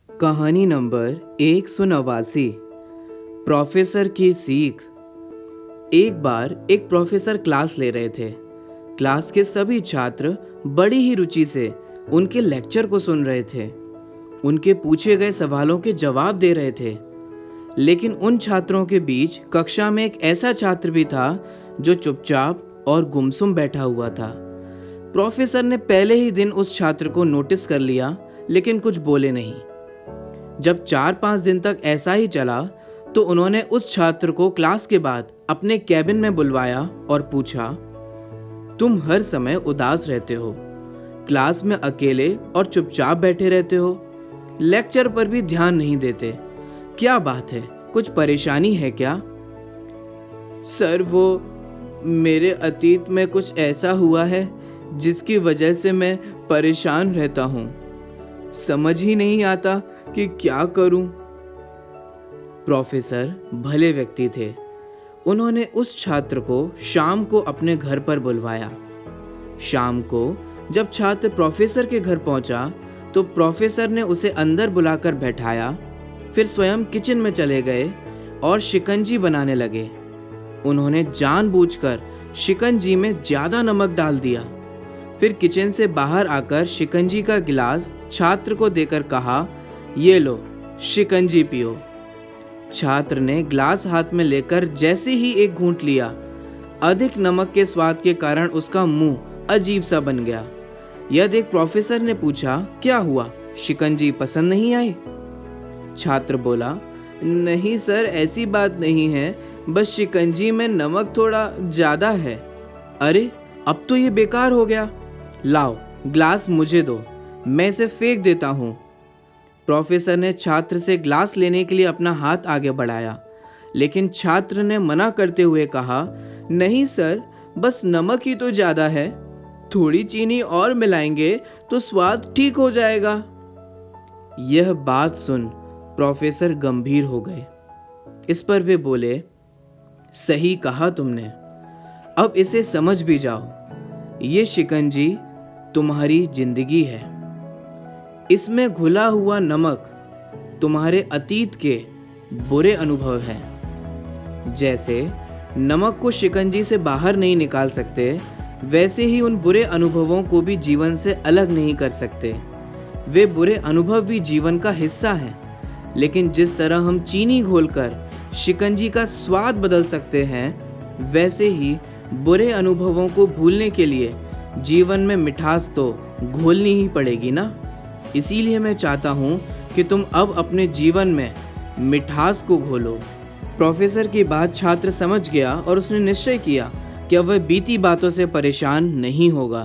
कहानी number 189। Professor की सीख। एक बार एक प्रोफेसर क्लास ले रहे थे। क्लास के सभी छात्र बड़ी ही रुचि से उनके लेक्चर को सुन रहे थे। उनके पूछे गए सवालों के जवाब दे रहे थे। लेकिन उन छात्रों के बीच कक्षा में एक ऐसा छात्र भी था जो चुपचाप और गुमसुम बैठा हुआ था। प्रोफेसर ने पहले ही दिन उस छात्र को नोटिस कर लिया, लेकिन कुछ बोले नहीं। जब 4-5 दिन तक ऐसा ही चला तो उन्होंने उस छात्र को क्लास के बाद अपने कैबिन में बुलवाया और पूछा, तुम हर समय उदास रहते हो, क्लास में अकेले और चुपचाप बैठे रहते हो, लेक्चर पर भी ध्यान नहीं देते, क्या बात है, कुछ परेशानी है क्या? सर, वो मेरे अतीत में कुछ ऐसा हुआ है जिसकी वजह से मैं परेशान रहता हूँ। समझ ही नहीं आता कि क्या करूं। प्रोफेसर भले व्यक्ति थे। उन्होंने उस छात्र को शाम को अपने घर पर बुलवाया। शाम को जब छात्र प्रोफेसर के घर पहुंचा तो प्रोफेसर ने उसे अंदर बुलाकर बैठाया, फिर स्वयं किचन में चले गए और शिकंजी बनाने लगे। उन्होंने जानबूझकर शिकंजी में ज्यादा नमक डाल दिया। फिर किचन से बाहर आकर शिकंजी का गिलास छात्र को देकर कहा, ये लो, शिकंजी पियो। छात्र ने ग्लास हाथ में लेकर जैसे ही एक घूंट लिया, अधिक नमक के स्वाद के कारण उसका मुंह अजीब सा बन गया। यह देख प्रोफेसर ने पूछा, क्या हुआ, शिकंजी पसंद नहीं आई? छात्र बोला, नहीं सर, ऐसी बात नहीं है, बस शिकंजी में नमक थोड़ा ज्यादा है। अरे, अब तो ये बेकार हो गया। लाओ, ग्लास मुझे दो, मैं इसे फेंक देता हूँ। प्रोफेसर ने छात्र से ग्लास लेने के लिए अपना हाथ आगे बढ़ाया, लेकिन छात्र ने मना करते हुए कहा, नहीं सर, बस नमक ही तो ज्यादा है, थोड़ी चीनी और मिलाएंगे तो स्वाद ठीक हो जाएगा। यह बात सुन प्रोफेसर गंभीर हो गए। इस पर वे बोले, सही कहा तुमने, अब इसे समझ भी जाओ, ये शिकंजी तुम्हारी जिंदगी है। इसमें घुला हुआ नमक तुम्हारे अतीत के बुरे अनुभव हैं। जैसे नमक को शिकंजी से बाहर नहीं निकाल सकते, वैसे ही उन बुरे अनुभवों को भी जीवन से अलग नहीं कर सकते। वे बुरे अनुभव भी जीवन का हिस्सा हैं, लेकिन जिस तरह हम चीनी घोलकर शिकंजी का स्वाद बदल सकते हैं, वैसे ही बुरे अनुभवों को भूलने के लिए जीवन में मिठास तो घोलनी ही पड़ेगी ना। इसीलिए मैं चाहता हूँ कि तुम अब अपने जीवन में मिठास को घोलो। प्रोफेसर की बात छात्र समझ गया और उसने निश्चय किया कि अब वह बीती बातों से परेशान नहीं होगा।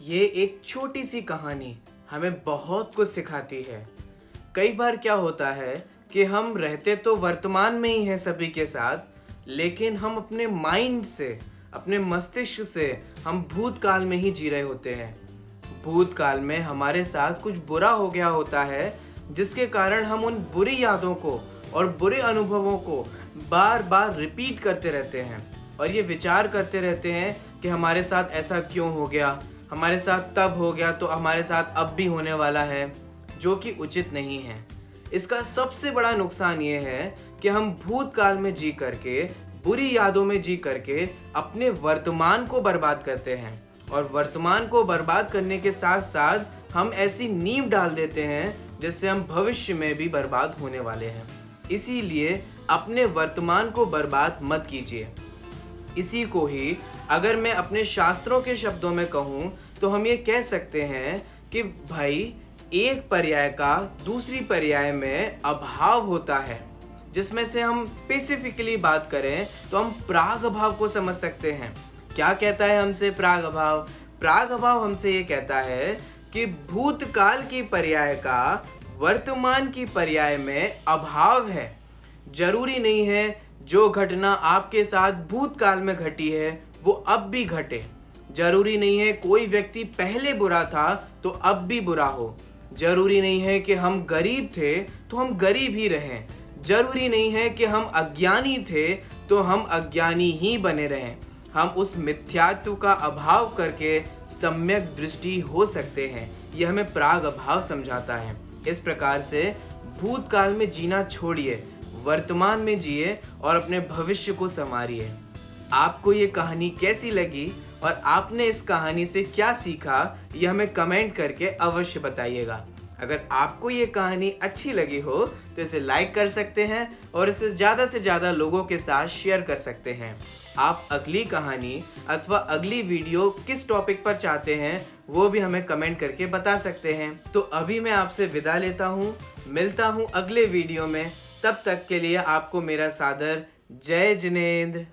ये एक छोटी सी कहानी हमें बहुत कुछ सिखाती है। कई बार क्या होता है कि हम रहते तो वर्तमान में ही हैं सभी के साथ, लेकिन हम अपने माइंड से, अपने मस्तिष्क से हम भूतकाल में ही जी रहे होते हैं। भूतकाल में हमारे साथ कुछ बुरा हो गया होता है, जिसके कारण हम उन बुरी यादों को और बुरे अनुभवों को बार बार रिपीट करते रहते हैं और ये विचार करते रहते हैं कि हमारे साथ ऐसा क्यों हो गया, हमारे साथ तब हो गया तो हमारे साथ अब भी होने वाला है, जो कि उचित नहीं है। इसका सबसे बड़ा नुकसान ये है कि हम भूतकाल में जी करके, बुरी यादों में जी करके अपने वर्तमान को बर्बाद करते हैं, और वर्तमान को बर्बाद करने के साथ साथ हम ऐसी नींव डाल देते हैं जिससे हम भविष्य में भी बर्बाद होने वाले हैं। इसीलिए अपने वर्तमान को बर्बाद मत कीजिए। इसी को ही अगर मैं अपने शास्त्रों के शब्दों में कहूँ तो हम ये कह सकते हैं कि भाई, एक पर्याय का दूसरी पर्याय में अभाव होता है। जिसमें से हम स्पेसिफिकली बात करें तो हम प्राग अभाव को समझ सकते हैं। क्या कहता है हमसे प्राग अभाव? प्राग अभाव हमसे ये कहता है कि भूतकाल की पर्याय का वर्तमान की पर्याय में अभाव है। जरूरी नहीं है जो घटना आपके साथ भूतकाल में घटी है वो अब भी घटे। जरूरी नहीं है कोई व्यक्ति पहले बुरा था तो अब भी बुरा हो। जरूरी नहीं है कि हम गरीब थे तो हम गरीब ही रहें। जरूरी नहीं है कि हम अज्ञानी थे तो हम अज्ञानी ही बने रहें। हम उस मिथ्यात्व का अभाव करके सम्यक दृष्टि हो सकते हैं। यह हमें प्राग अभाव समझाता है। इस प्रकार से भूतकाल में जीना छोड़िए, वर्तमान में जिए और अपने भविष्य को संवारिए। आपको ये कहानी कैसी लगी और आपने इस कहानी से क्या सीखा, ये हमें कमेंट करके अवश्य बताइएगा। अगर आपको ये कहानी अच्छी लगी हो तो इसे लाइक कर सकते हैं और इसे ज़्यादा से ज़्यादा लोगों के साथ शेयर कर सकते हैं। आप अगली कहानी अथवा अगली वीडियो किस टॉपिक पर चाहते हैं वो भी हमें कमेंट करके बता सकते हैं। तो अभी मैं आपसे विदा लेता हूँ, मिलता हूँ अगले वीडियो में। तब तक के लिए आपको मेरा सादर जय जिनेंद्र।